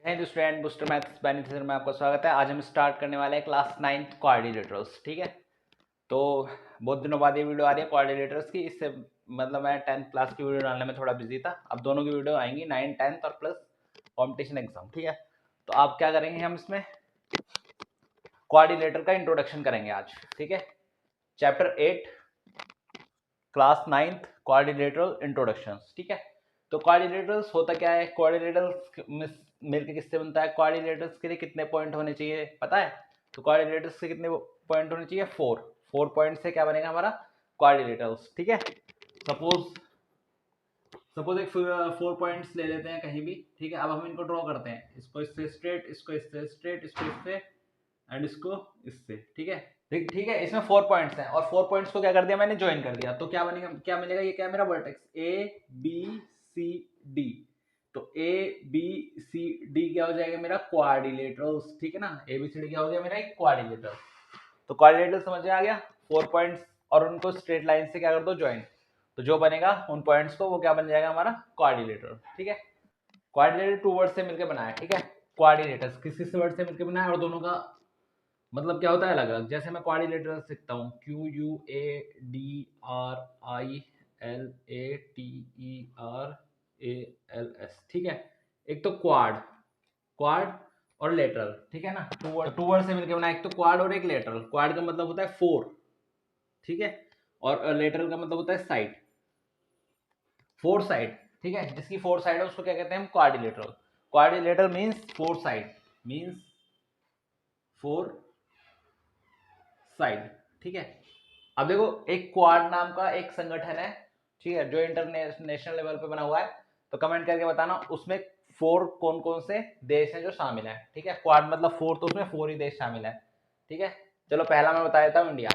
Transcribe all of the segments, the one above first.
Hello student, booster maths beneficial में आपका स्वागत है। आज हम स्टार्ट करने वाले हैं क्लास 9th कोऑर्डिनेटर्स। ठीक है, तो बहुत दिनों बाद ये वीडियो आ रही है कोऑर्डिनेटर्स की। इससे मतलब मैं 10th क्लास की वीडियो डालने में थोड़ा बिजी था। अब दोनों की वीडियो आएंगी 9, 10th और प्लस कॉम्पिटिशन एग्जाम। ठीक है, तो आप क्या करेंगे, हम इसमें कोऑर्डिनेटर का इंट्रोडक्शन करेंगे आज। ठीक है, chapter 8 class 9th coordinator introduction. ठीक है, तो कोऑर्डिनेटर्स होता क्या है, कोऑर्डिनेटर्स मिलकर किससे बनता है, कोऑर्डिनेटर्स के लिए कितने पॉइंट होने चाहिए पता है? तो कोऑर्डिनेटर्स के कितने पॉइंट होने चाहिए, 4 पॉइंट से क्या बनेगा हमारा कोऑर्डिनेटर्स। ठीक है, सपोज एक 4 पॉइंट्स ले लेते हैं कहीं भी। ठीक है, अब हम इनको ड्रॉ करते हैं, इसको इससे स्ट्रेट, इसको इससे स्ट्रेट, इसको इससे एंड इसको इससे। ठीक है, ठीक है, इसमें 4 पॉइंट्स हैं और 4 पॉइंट्स को क्या कर दिया मैंने, ज्वाइन कर दिया। तो क्या बनेगा, क्या मिलेगा, ये क्या है मेरा vertex A B C D. तो ए बी सी डी क्या हो जाएगा मेरा क्वाड्रिलेटरल्स। ठीक है ना, ए बी सी डी क्या हो गया मेरा एक क्वाड्रिलेटर। तो क्वाड्रिलेटर समझ में आ गया, 4 पॉइंट्स और उनको स्ट्रेट लाइन से क्या कर दो, ज्वाइन। तो जो बनेगा उन पॉइंट्स को वो क्या बन जाएगा हमारा क्वाड्रिलेटर। ठीक है, क्वाड्रिलेटर 2 वर्ड से मिलकर बना है। ठीक है, क्वाड्रिलेटर्स किस किस वर्ड से मिलकर बना है और दोनों का मतलब क्या होता है अलग अलग। जैसे मैं क्वाड्रिलेटरल सीखता हूँ, QUADRILATERALS। ठीक है, एक तो क्वाड, क्वाड और लेटरल। ठीक है ना, टू वर्ड से मिलकर बना, एक तो क्वाड और एक लेटरल। क्वाड का मतलब होता है 4। ठीक है, और लेटरल का मतलब होता है साइड, 4 साइड। ठीक है, जिसकी 4 साइड है उसको क्या कहते हैं हम, quadrilateral. Quadrilateral means 4 side, means 4 side. ठीक है, अब देखो एक क्वाड नाम का एक संगठन है, ठीक है, जो इंटरनेशनल लेवल पे बना हुआ है। तो कमेंट करके बताना उसमें 4 कौन कौन से देश हैं जो शामिल है। ठीक है, क्वाड मतलब 4, तो उसमें 4 ही देश शामिल है। ठीक है, चलो पहला मैं बता देता हूँ, इंडिया,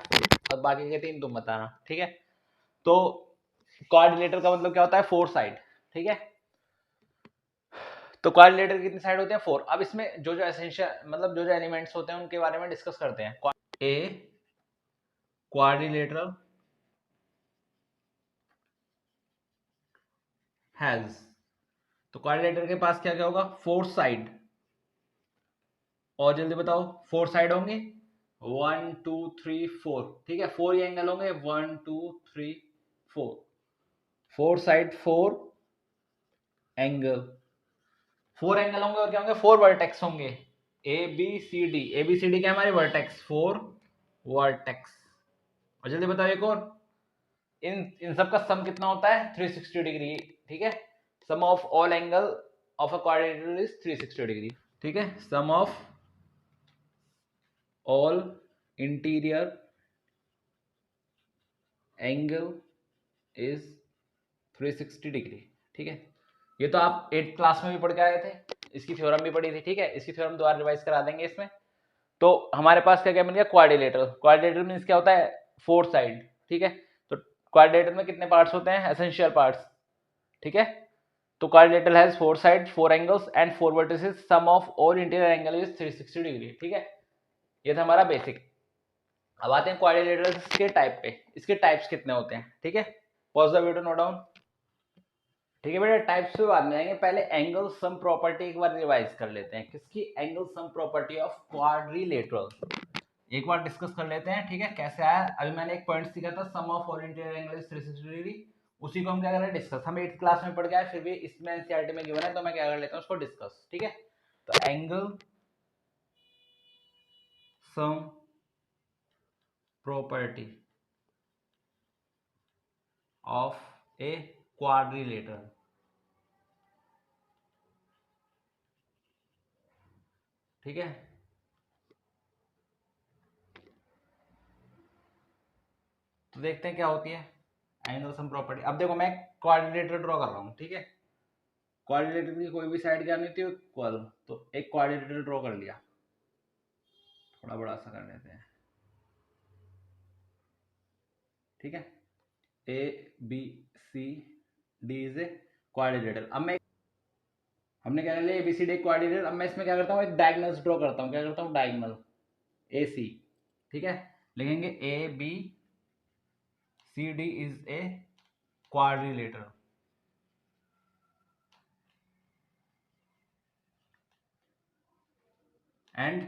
और बाकी के 3 तुम बताना। ठीक है, तो कोऑर्डिनेटर का मतलब क्या होता है, 4 साइड। ठीक है, तो कोऑर्डिनेटर की कितनी साइड होते हैं, 4। अब इसमें जो जो एसेंशियल मतलब जो जो एलिमेंट्स होते हैं उनके बारे में डिस्कस करते हैं। ए क्वाड्रिलेटरल हैज, तो कोऑर्डिनेटर के पास क्या क्या होगा, 4 साइड। और जल्दी बताओ, 4 साइड होंगे, 1 2 3 4। ठीक है, 4 ही एंगल होंगे, 1 2 3 4, 4 साइड 4 एंगल, 4 एंगल होंगे और क्या होंगे, 4 वर्टेक्स होंगे। A B C D, A B C D क्या हमारे वर्टेक्स, 4 वर्टेक्स। और जल्दी बताओ एक और, इन इन सब का सम कितना होता है, 360 डिग्री। ठीक है, sum of all angle of a quadrilateral is 360 degree. ठीक है, sum of all interior angle is 360 degree. ठीक है, ये तो आप 8th क्लास में भी पढ़ के आए थे, इसकी थ्योरम भी पढ़ी थी। ठीक है, इसकी थ्योरम दोबारा रिवाइज करा देंगे इसमें। तो हमारे पास क्या क्या मिल गया, क्वाड्रिलेटर। क्वाड्रिलेटर मींस क्या होता है, 4 साइड। ठीक है, तो क्वाड्रिलेटर में कितने पार्ट्स होते हैं, एसेंशियल पार्ट्स। ठीक है, तो quadrilateral has 4 side 4 angles and 4 vertices, sum of all interior angle is 360 degree. ठीक है, ये था हमारा बेसिक। अब आते हैं क्वाड्रिलेटर्स के टाइप पे, इसके टाइप्स कितने होते हैं। ठीक है, pause the video, note down. ठीक है बेटा, टाइप्स पे बाद में आएंगे, पहले एंगल सम प्रॉपर्टी एक बार रिवाइज कर लेते हैं। किसकी, angle sum property of quadrilateral, एक बार डिस्कस कर लेते हैं। ठीक है, कैसे आया, अभी मैंने एक पॉइंट सीखा था, sum of all interior angle is 360 degree. उसी को हम क्या कर रहे हैं, डिस्कस। हम 8th क्लास में पढ़ के आए, फिर भी इसमें एनसीईआरटी में गिवन है, तो मैं क्या कर लेता हूँ उसको डिस्कस। ठीक है, तो angle sum property of a quadrilateral. ठीक है, तो देखते हैं क्या होती है एंगल सम प्रॉपर्टी। अब देखो मैं क्वाड्रिलेटर ड्रॉ कर रहा हूँ। ठीक है, क्वाड्रिलेटर की कोई भी साइड क्या नहीं थी, इक्वल। तो एक क्वाड्रिलेटर ड्रॉ कर लिया, थोड़ा बड़ा सा कर लेते हैं। ठीक है, A B C D is a quadrilateral. अब मैं, हमने क्या कर लिया, A B C D quadrilateral. अब मैं इसमें क्या करता हूँ, एक डायगोनल्स ड्रॉ करता हूँ। क्या करता हूँ, डायगोनल ए सी। ठीक है, लिखेंगे A B C D is a quadrilateral. And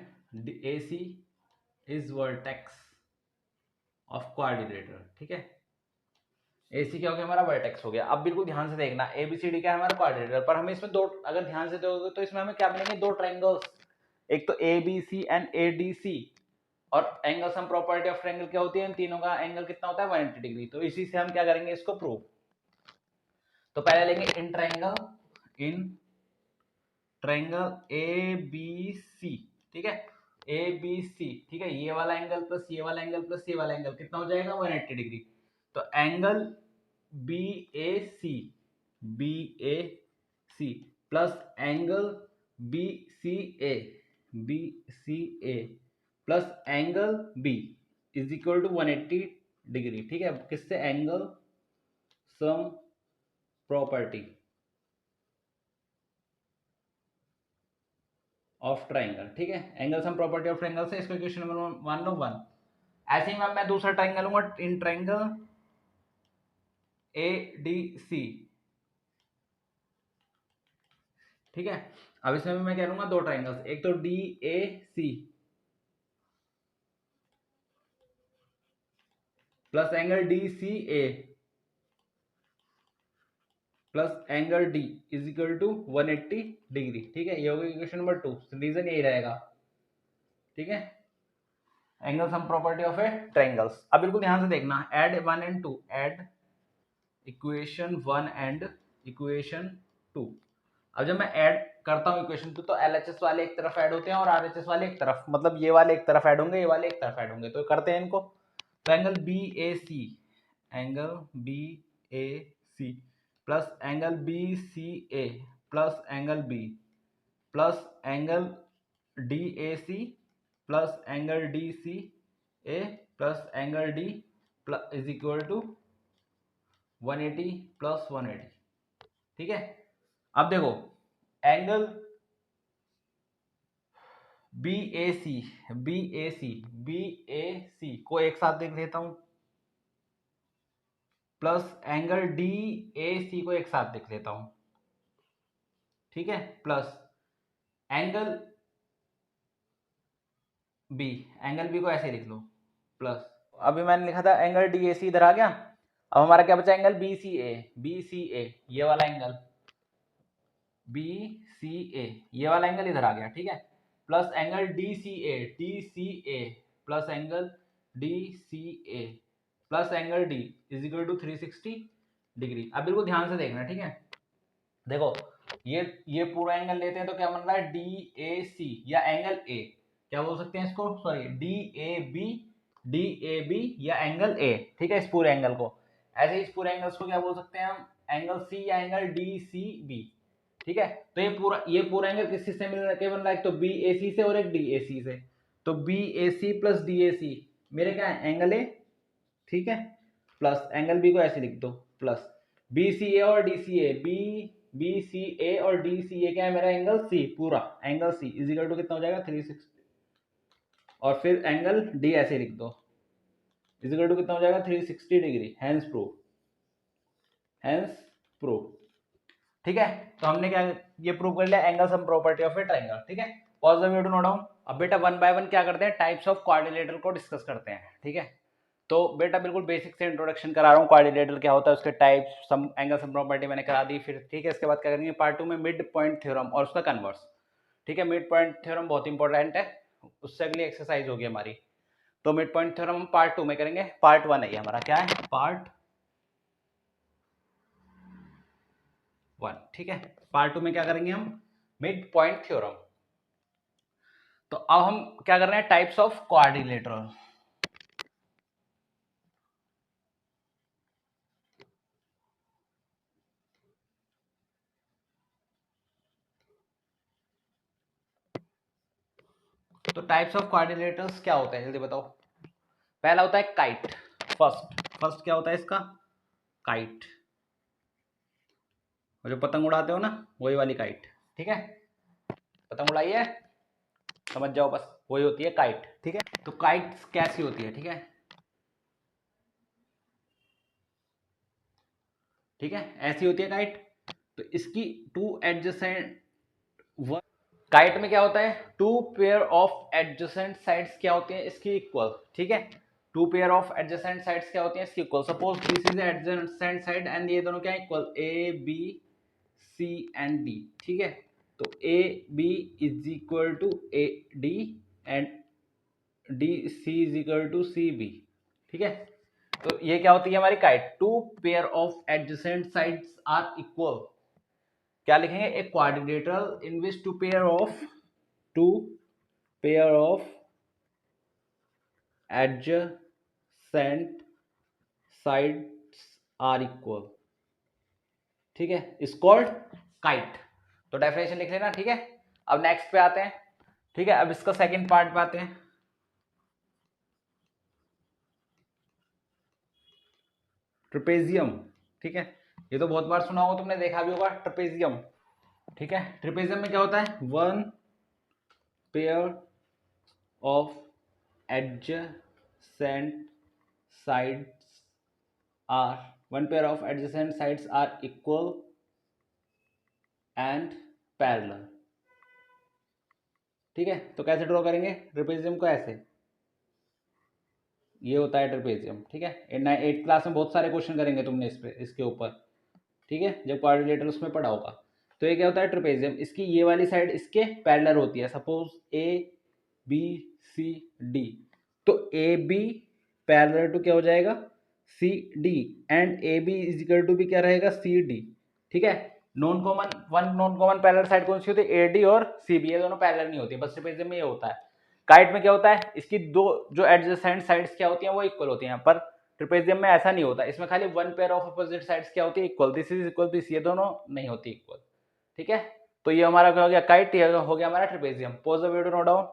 AC is vertex of quadrilateral, ठीक है। AC क्या हो गया हमारा, वर्टेक्स हो गया। अब बिल्कुल ध्यान से देखना, ABCD क्या है हमारा, क्वाड्रिलेटरल, पर हमें इसमें दो, अगर ध्यान से देखोगे तो इसमें हमें क्या मिलेंगे, दो ट्रायंगल्स, एक तो ABC एंड ADC, और angle sum property of triangle क्या होती है, इन तीनों का एंगल कितना होता है, 180 डिग्री। तो इसी से हम क्या करेंगे, इसको प्रूव। तो पहले लेंगे इन ट्रायंगल ABC, ठीक है, ABC, ठीक है, ये वाला एंगल प्लस ये वाला एंगल प्लस ये वाला एंगल कितना हो जाएगा, 180 डिग्री। तो angle BAC plus angle BCA plus angle B is equal to 180 degree, ठीक है। किससे, angle sum property of triangle, ठीक है, angle sum property of triangle से इसको इक्वेशन नंबर 1 ऐसे ही मैं दूसरा ट्राइंगल लूंगा, इन ट्राइंगल ADC, ठीक है। अब इसमें भी मैं क्या लूंगा, दो ट्राइंगल्स, एक तो DAC plus angle DCA plus angle D is equal to 180 degree, ठीक है। ये होगा इक्वेशन नंबर 2, रीजन यही रहेगा, ठीक है, angle sum property of A triangles. अब बिल्कुल ध्यान से देखना, add 1 and 2, add equation 1 and equation 2। अब जब मैं ऐड करता हूँ इक्वेशन 2, तो LHS वाले एक तरफ ऐड होते हैं और RHS वाले एक तरफ, मतलब ये वाले एक तरफ ऐड होंगे, ये वाले एक तरफ ऐड होंगे। तो करते हैं इनको। तो angle BAC plus angle BCA plus angle B plus angle DAC plus angle DCA plus angle D is equal to 180 plus 180, ठीक है। अब देखो एंगल BAC को एक साथ देख लेता हूं, प्लस एंगल DAC को एक साथ देख लेता हूं, ठीक है, प्लस एंगल B को ऐसे लिख लो, प्लस अभी मैंने लिखा था एंगल DAC इधर आ गया। अब हमारा क्या बचा, एंगल BCA, ये वाला एंगल BCA, ये वाला एंगल इधर आ गया, ठीक है, plus angle DCA plus angle DCA plus angle D is equal to 360 degree. अब बिल्कुल ध्यान से देखना, ठीक है, देखो ये पूरा एंगल लेते हैं तो क्या बन रहा है, DAC या एंगल A, क्या बोल सकते हैं इसको, सॉरी DAB या एंगल A, ठीक है, इस पूरे एंगल को। ऐसे ही इस पूरे एंगल्स को क्या बोल सकते हैं हम, एंगल C या एंगल DCB, ठीक है। तो ये पूरा एंगल किस से मिल के बन रहा है, तो BAC से और एक DAC से। तो BAC प्लस DAC मेरे क्या है, एंगल A, ठीक है, प्लस एंगल B को ऐसे लिख दो, प्लस BCA और DCA, BCA और DCA क्या है मेरा, एंगल C, पूरा angle C is equal to कितना हो जाएगा, 360, और फिर एंगल D ऐसे लिख दो, इज इक्वल टू कितना हो जाएगा, 360 डिग्री। हैंस प्रूव, ठीक है। तो हमने क्या ये प्रूव कर लिया, angle sum property of a triangle, ठीक है। Pause the video to note down. अब बेटा वन बाय वन क्या करते हैं, टाइप्स ऑफ क्वाड्रिलेटरल को डिस्कस करते हैं, ठीक है। तो बेटा बिल्कुल बेसिक से इंट्रोडक्शन करा रहा हूँ, क्वाड्रिलेटरल क्या होता है, उसके types, sum angle sum property मैंने करा दी, फिर ठीक है। इसके बाद क्या करेंगे, पार्ट 2 में मिड पॉइंट थ्योरम और उसका कन्वर्स, ठीक है। मिड पॉइंट थ्योरम बहुत इंपॉर्टेंट है, उससे अगली एक्सरसाइज होगी हमारी। तो मिड पॉइंट थ्योरम हम पार्ट 2 में करेंगे, पार्ट 1 है हमारा, क्या है, पार्ट 1, ठीक है। पार्ट 2 में क्या करेंगे हम, मिड पॉइंट थ्योरम। तो अब हम क्या कर रहे हैं, टाइप्स ऑफ क्वाड्रिलेटरल। तो टाइप्स ऑफ क्वाड्रिलेटरल्स क्या होते हैं, जल्दी बताओ। पहला होता है काइट, फर्स्ट क्या होता है इसका, काइट, जो पतंग उड़ाते हो ना, वही वाली काइट, ठीक है। पतंग उड़ाइए, समझ जाओ बस, वही होती है काइट, ठीक है। तो काइट कैसी होती है, ठीक है, ठीक है, ऐसी होती है काइट। तो इसकी टू एडजेसेंट काइट में क्या होता है, two pair of adjacent sides क्या होती हैं इसकी इक्वल, ठीक है, two pair of adjacent sides क्या होती हैं इसकी equal. Suppose this is adjacent side and ये दोनों क्या equal, A B C and D, ठीक है। तो A B is equal to A D and D C is equal to C B, ठीक है। तो ये क्या होती है हमारी kite, two pair of adjacent sides are equal, क्या लिखेंगे, a quadrilateral in which two pair of adjacent sides are equal, ठीक है, इज कॉल्ड काइट। तो डेफिनेशन लिख लेना, ठीक है। अब नेक्स्ट पे आते हैं, ठीक है, अब इसका सेकंड पार्ट पे आते हैं। ट्रिपेजियम, ठीक है, ये तो बहुत बार सुना होगा तुमने, देखा भी होगा ट्रिपेजियम, ठीक है। ट्रिपेजियम में क्या होता है, one pair of adjacent sides are, one pair of adjacent sides are equal and parallel, ठीक है। तो कैसे ड्रॉ करेंगे ट्रिपेजियम को, ऐसे, ये होता है ट्रिपेजियम, ठीक है। 8th क्लास में बहुत सारे क्वेश्चन करेंगे तुमने इस पे, इसके ऊपर, ठीक है, जब क्वाड्रिलेटरल उसमें पढ़ा होगा। तो ये क्या होता है ट्रिपेजियम, इसकी ये वाली साइड इसके पैरेलल होती है, suppose A B C D, तो ए बी पैरेलल टू क्या हो जाएगा, C D, and A B is equal to भी क्या रहेगा, सी डी, ठीक है। नॉन कॉमन पैरेलल साइड कौन सी होती है, ए डी और सी बी, ये दोनों पैरेलल नहीं होती, बस ट्रिपेजियम में ये होता है। काइट में क्या होता है, इसकी दो जो एडजेसेंट साइड्स क्या होती हैं वो इक्वल होती हैं, पर ट्रिपेजियम में ऐसा नहीं होता, इसमें खाली one pair of opposite sides क्या होती है equal, this is equal this, ये दोनों नहीं होती इक्वल, ठीक है। तो ये हमारा क्या हो गया काइट, ये हो गया हमारा trapezium. Pause the video, note down.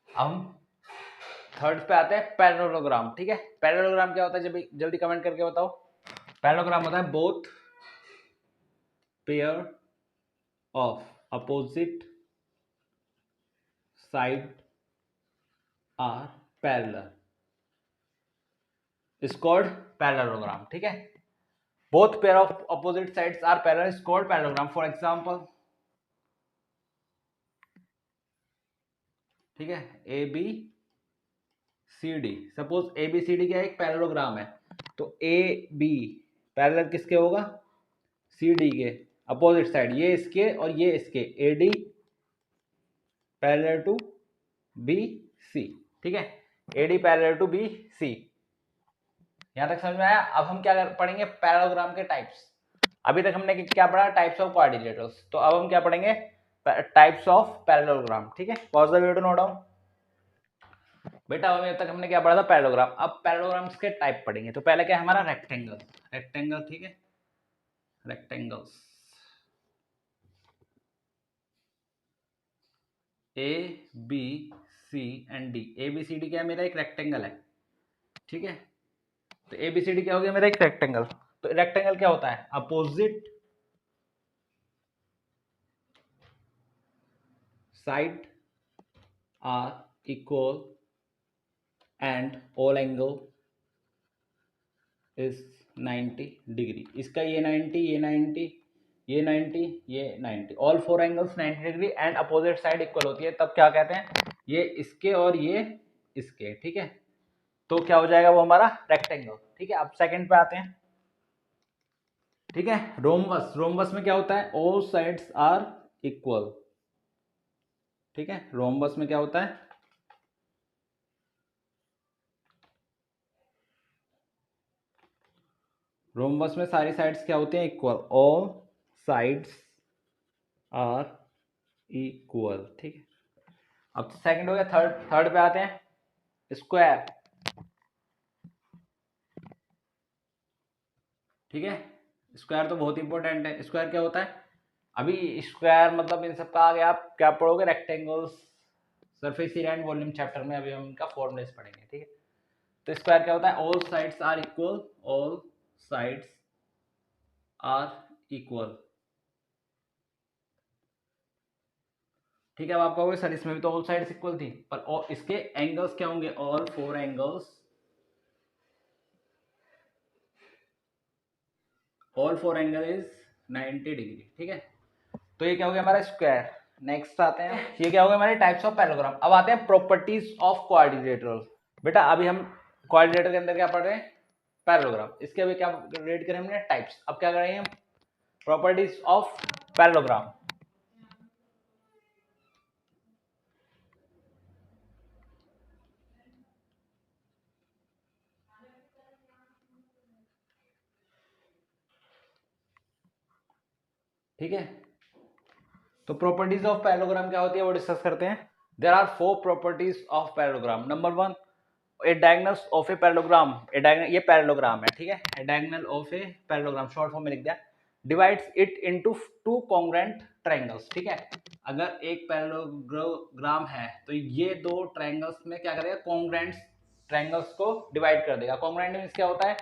अब हम थर्ड पे आते हैं, पैरेललोग्राम, ठीक है। पैरेललोग्राम क्या होता है, जब जल्दी कमेंट करके बताओ। पैरेललोग्राम होता है both pair of opposite side are parallel, is called parallelogram, ठीक है। Both pair of opposite sides are parallel is called parallelogram. For example, ठीक है, A B C D, suppose A B C D क्या है, एक parallelogram है, तो A B parallel किसके होगा, सी डी के अपोजिट साइड, ये इसके और ये इसके, A D parallel to B C, ठीक है, A D parallel to B C. यहां तक समझ में आया। अब हम क्या पढ़ेंगे, पैरेललोग्राम के टाइप्स। अभी तक हमने क्या पढ़ा, टाइप्स ऑफ क्वाड्रिलेटरल्स, तो अब हम क्या पढ़ेंगे, टाइप्स ऑफ पैरेललोग्राम, ठीक है। Pause the video, note down. बेटा अभी तक हमने क्या पढ़ा था, पैरेललोग्राम। अब पैरेललोग्राम्स के टाइप पढ़ेंगे। तो पहले क्या है हमारा, रेक्टेंगल, रेक्टेंगल, ठीक है, rectangles, A B C and D, A B C D क्या है, मेरा एक रेक्टेंगल है, ठीक है। तो ए बी सी डी क्या हो गया, मेरा एक रेक्टेंगल। तो रेक्टेंगल क्या होता है, opposite side are equal and all angle is 90 degree. इसका ये 90, ये 90, ये 90, ये 90, all four angles 90 degree and opposite side equal होती है, तब क्या कहते हैं, ये इसके और ये इसके, ठीक है। तो क्या हो जाएगा वो हमारा रेक्टेंगल, ठीक है। अब सेकंड पे आते हैं, ठीक है, रोम्बस। रोम्बस में क्या होता है, ऑल साइड्स आर इक्वल, ठीक है। रोम्बस में क्या होता है, रोम्बस में सारी साइड्स क्या होती हैं equal, all sides are equal, ठीक है। अब सेकंड हो गया, थर्ड पे आते हैं, स्क्वायर, ठीक है। स्क्वायर तो बहुत इंपॉर्टेंट है। स्क्वायर क्या होता है, अभी स्क्वायर मतलब इन सब का आगे आप क्या पढ़ोगे, rectangles, surface area and volume chapter में अभी हम इनका फॉर्मूलेस पढ़ेंगे, ठीक है। तो स्क्वायर क्या होता है, all sides are equal, all sides are equal, ठीक है। अब आप कहोगे सर इसमें भी तो ऑल साइड्स इक्वल थी, पर और इसके एंगल्स क्या होंगे, all four angles, all four angle is 90 degree. ठीक है, तो ये क्या हो गया हमारा स्क्वायर। नेक्स्ट आते हैं, ये क्या हो गया हमारे टाइप्स ऑफ पैरेललोग्राम। अब आते हैं प्रॉपर्टीज ऑफ क्वाड्रिलेटरल। बेटा अभी हम क्वाड्रिलेटरल के अंदर क्या पढ़ रहे हैं, पैरेललोग्राम। इसके अभी क्या रेड करें हमने, टाइप्स। अब क्या करेंगे हम, प्रॉपर्टीज ऑफ पैरेललोग्राम। ठीक है, तो प्रॉपर्टीज ऑफ पैरेललोग्राम क्या होती है वो डिस्कस करते हैं। There are 4 properties of parallelogram. Number 1, a diagonal of a parallelogram. A diagonal, ये पैरेललोग्राम है, ठीक है, a diagonal of a parallelogram, short form में लिख दिया, divides it into 2 congruent triangles. ठीक है, अगर एक पैरेललोग्राम है तो ये 2 ट्रायंगल्स में क्या करेगा, कॉन्ग्रुएंट ट्रायंगल्स को डिवाइड कर देगा। कॉन्ग्रुएंट मींस क्या होता है,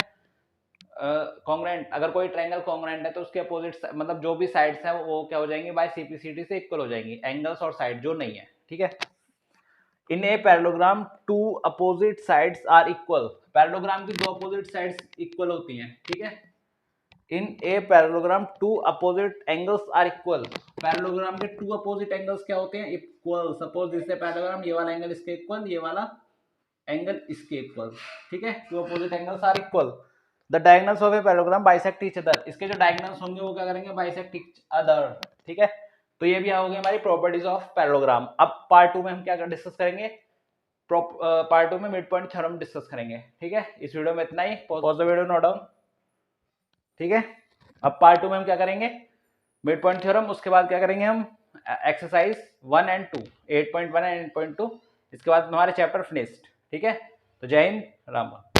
कॉन्ग्रुएंट, अगर कोई ट्रायंगल कॉन्ग्रुएंट है तो उसके अपोजिट मतलब जो भी साइड्स है वो क्या हो जाएंगी, बाय सीपीसीटी से इक्वल हो जाएंगी, एंगल्स और साइड जो नहीं है। ठीक है, in a parallelogram 2 opposite sides are equal. Parallelogram की 2 अपोजिट साइड्स इक्वल होती हैं। ठीक है, in a parallelogram 2 opposite angles are equal. Parallelogram के 2 अपोजिट एंगल्स क्या होते हैं, equal. Suppose this a parallelogram, ये वाला एंगल इसके इक्वल, ये वाला एंगल इसके इक्वल। ठीक है, 2 opposite angles are equal. The diagonals of a parallelogram bisect each other. इसके जो डायगोनल्स होंगे वो क्या करेंगे, बाइसेक्ट ईच अदर। ठीक है, तो ये भी हो गई हमारी प्रॉपर्टीज ऑफ पैरेललोग्राम। अब पार्ट 2 में हम क्या डिस्कस करेंगे, पार्ट 2 में मिड पॉइंट थ्योरम डिस्कस करेंगे। ठीक है, इस वीडियो में इतना ही। Pause the video, note down. ठीक है, अब पार्ट 2 में हम क्या करेंगे, मिड पॉइंट थ्योरम, उसके बाद क्या करेंगे हम एक्सरसाइज 1 एंड 2, 8.1 एंड 8.2। इसके बाद हमारे चैप्टर फिनिश्ड। ठीक है, तो जय हिंद, राम राम।